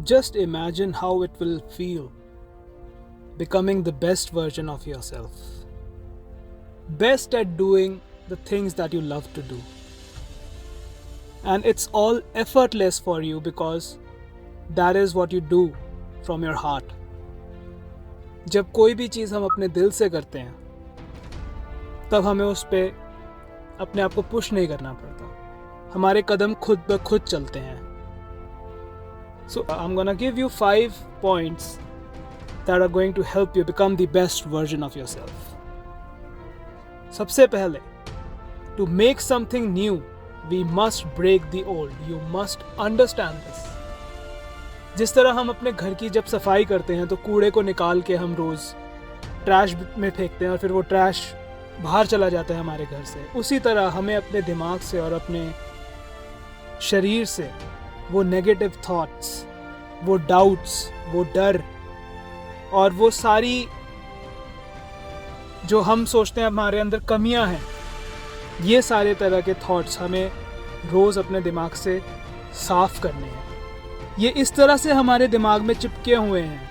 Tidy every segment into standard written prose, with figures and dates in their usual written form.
Just imagine how it will feel becoming the best version of yourself. Best at doing the things that you love to do. And it's all effortless for you because that is what you do from your heart. जब कोई भी चीज़ हम अपने दिल से करते हैं तब हमें उस पे अपने आप को पुश नहीं करना पड़ता, हमारे कदम खुद ब खुद चलते हैं. So I'm gonna give you 5 points that are going to help you become the best version of yourself. सबसे पहले, to make something new, we must break the old. You must understand this. जिस तरह हम अपने घर की जब सफाई करते हैं तो कूड़े को निकाल के हम रोज़ ट्रैश में फेंकते हैं और फिर वो ट्रैश बाहर चला जाता है हमारे घर से, उसी तरह हमें अपने दिमाग से और अपने शरीर से वो नेगेटिव थॉट्स, वो डाउट्स, वो डर और वो सारी जो हम सोचते हैं हमारे अंदर कमियां हैं, ये सारे तरह के थॉट्स हमें रोज़ अपने दिमाग से साफ़ करने हैं. ये इस तरह से हमारे दिमाग में चिपके हुए हैं.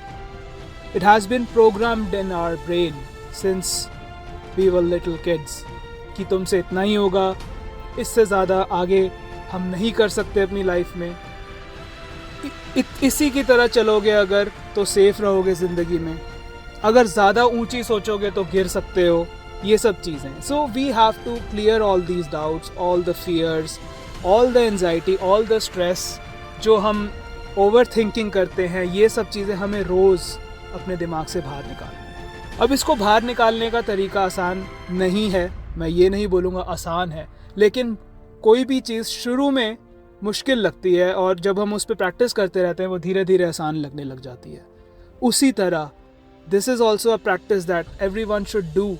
It has been programmed in our brain since we were little kids कि तुमसे इतना ही होगा, इससे ज़्यादा आगे हम नहीं कर सकते अपनी लाइफ में. इसी की तरह चलोगे अगर तो सेफ रहोगे ज़िंदगी में, अगर ज़्यादा ऊंची सोचोगे तो गिर सकते हो. ये सब चीज़ें. So we have to clear all these doubts, all the fears, all the anxiety, all the stress जो हम ओवर थिंकिंग करते हैं. ये सब चीज़ें हमें रोज़ अपने दिमाग से बाहर निकालनी है. अब इसको बाहर निकालने का तरीका आसान नहीं है, मैं ये नहीं बोलूँगा आसान है, लेकिन कोई भी चीज़ शुरू में मुश्किल लगती है और जब हम उस पर प्रैक्टिस करते रहते हैं वो धीरे धीरे आसान लगने लग जाती है. उसी तरह this is also a practice that everyone should do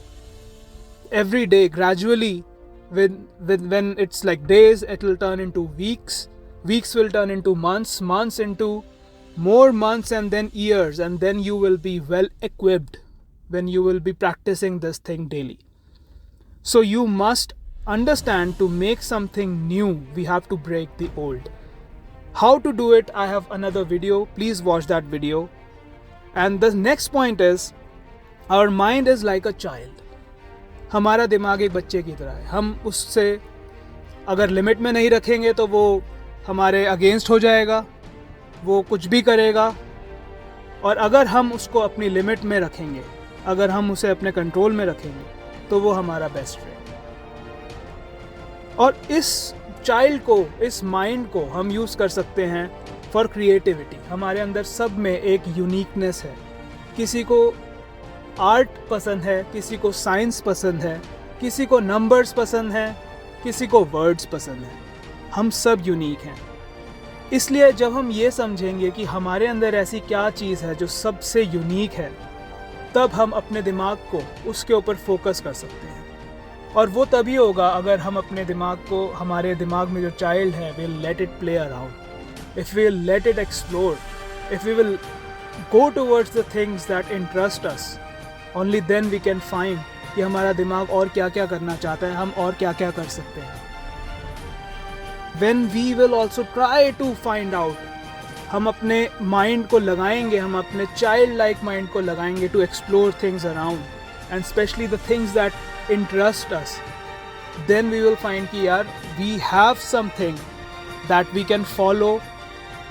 every day gradually. When it's like days, it will turn into weeks, weeks will turn into months, months into more months, and then years, and then you will be well equipped when you will be practicing this thing daily. So you must understand, to make something new we have to break the old. How to do it, I have another video, please watch that video. And the next point is, our mind is like a child. हमारा दिमाग एक बच्चे की तरह है. हम उससे अगर लिमिट में नहीं रखेंगे तो वो हमारे अगेंस्ट हो जाएगा, वो कुछ भी करेगा. और अगर हम उसको अपनी लिमिट में रखेंगे, अगर हम उसे अपने कंट्रोल में रखेंगे, तो वो हमारा बेस्ट फ्रेंड. और इस चाइल्ड को, इस माइंड को हम यूज़ कर सकते हैं फॉर क्रिएटिविटी. हमारे अंदर सब में एक यूनिकनेस है. किसी को आर्ट पसंद है, किसी को साइंस पसंद है, किसी को नंबर्स पसंद हैं, किसी को वर्ड्स पसंद हैं. हम सब यूनिक हैं. इसलिए जब हम ये समझेंगे कि हमारे अंदर ऐसी क्या चीज़ है जो सबसे यूनिक है, तब हम अपने दिमाग को उसके ऊपर फोकस कर सकते हैं. और वो तभी होगा अगर हम अपने दिमाग को, हमारे दिमाग में जो चाइल्ड है, will let it play around. If we will let it explore, if we will go towards the things that interest us, only then we can find कि हमारा दिमाग और क्या क्या करना चाहता है, हम और क्या क्या कर सकते हैं. When we will also try to find out, हम अपने माइंड को लगाएंगे, हम अपने चाइल्ड लाइक माइंड को लगाएंगे to explore things around, and especially the things that interest us, then we will find कि यार we have something that we can follow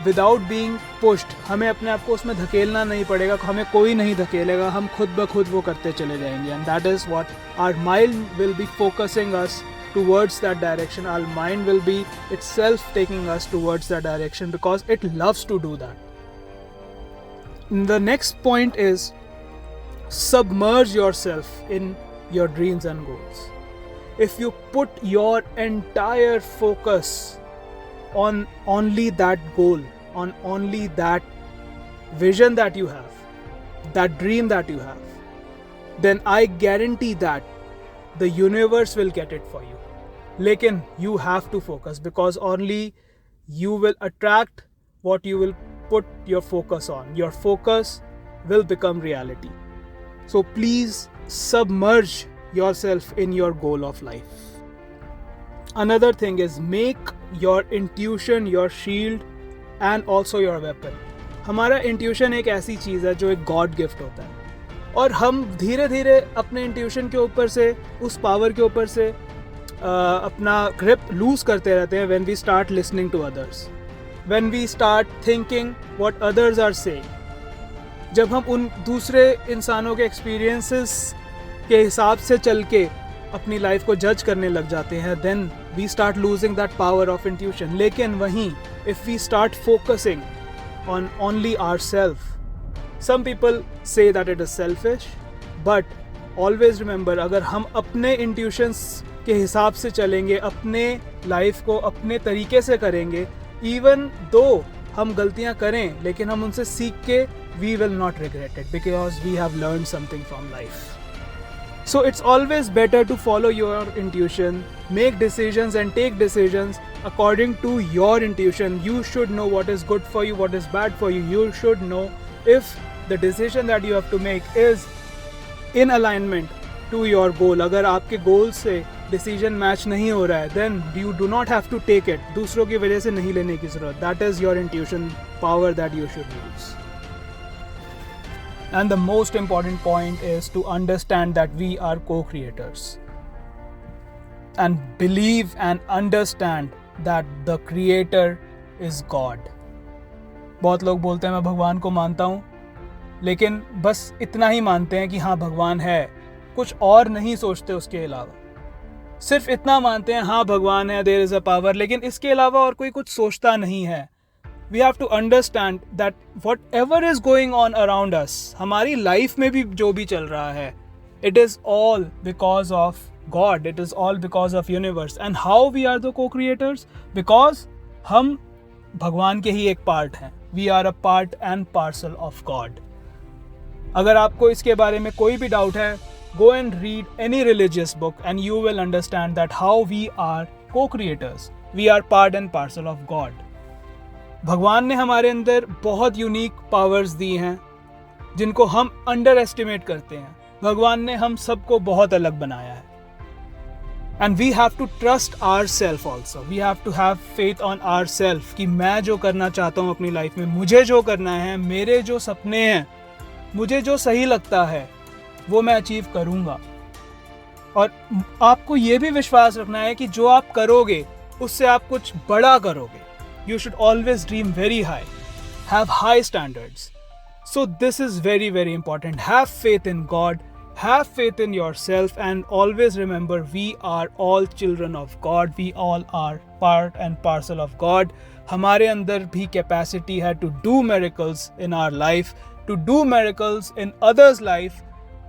without being pushed. हमें अपने आप को उसमें धकेलना नहीं पड़ेगा, हमें कोई नहीं धकेलेगा, हम खुद ब खुद वो करते चले जाएंगे. And that is what our mind will be focusing us towards that direction. Our mind will be itself taking us towards that direction because it loves to do that. The next point is submerge yourself in your dreams and goals. If you put your entire focus on only that goal, on only that vision that you have, that dream that you have, then I guarantee that the universe will get it for you. Lekin you have to focus, because only you will attract what you will put your focus on. Your focus will become reality. So please submerge yourself in your goal of life. Another thing is, make your intuition your shield and also your weapon. हमारा intuition एक ऐसी चीज़ है जो एक God gift होता है, और हम धीरे धीरे अपने इंट्यूशन के ऊपर से, उस पावर के ऊपर से अपना ग्रिप लूज़ करते रहते हैं when we start listening to others, when we start thinking what others are saying. जब हम उन दूसरे इंसानों के एक्सपीरियंसेस के हिसाब से चल के अपनी लाइफ को जज करने लग जाते हैं, then we start losing that power of intuition. लेकिन वहीं if we start focusing on only ourselves. Some people say that it is selfish, but always remember, अगर हम अपने intuitions के हिसाब से चलेंगे, अपने लाइफ को अपने तरीके से करेंगे, even though हम गलतियाँ करें, लेकिन हम उनसे सीख के we will not regret it because we have learned something from life. So it's always better to follow your intuition, make decisions and take decisions according to your intuition. You should know what is good for you, what is bad for you. You should know if the decision that you have to make is in alignment to your goal. अगर आपके goal से decision match नहीं हो रहा है, then you do not have to take it. दूसरों की वजह से नहीं लेने की ज़रूरत. That is your intuition power that you should use. And the most important point is to understand that we are co-creators. And believe and understand that the creator is God. बहुत लोग बोलते हैं मैं भगवान को मानता हूँ, लेकिन बस इतना ही मानते हैं कि हाँ भगवान है, कुछ और नहीं सोचते उसके अलावा। सिर्फ इतना मानते हैं हाँ भगवान है, there is a power, लेकिन इसके अलावा और कोई कुछ सोचता नहीं है। We have to understand that whatever is going on around us, हमारी लाइफ में भी जो भी चल रहा है, it is all because of God, it is all because of universe. And how we are the co-creators? Because हम भगवान के ही एक पार्ट हैं. We are a part and parcel of God. अगर आपको इसके बारे में कोई भी डाउट है, go and read any religious book and you will understand that how we are co-creators. We are part and parcel of God. भगवान ने हमारे अंदर बहुत यूनिक पावर्स दी हैं जिनको हम अंडर एस्टिमेट करते हैं. भगवान ने हम सबको बहुत अलग बनाया है. And we have to trust our self also. We have to have faith on our self कि मैं जो करना चाहता हूँ अपनी लाइफ में, मुझे जो करना है, मेरे जो सपने हैं, मुझे जो सही लगता है वो मैं अचीव करूँगा. और आपको ये भी विश्वास रखना है कि जो आप करोगे उससे आप कुछ बड़ा करोगे. You should always dream very high. Have high standards. So this is very, very important. Have faith in God. Have faith in yourself. And always remember, we are all children of God. We all are part and parcel of God. हमारे अंदर भी capacity है to do miracles in our life, to do miracles in others' life.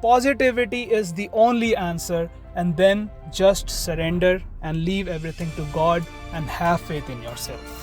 Positivity is the only answer. And then just surrender and leave everything to God and have faith in yourself.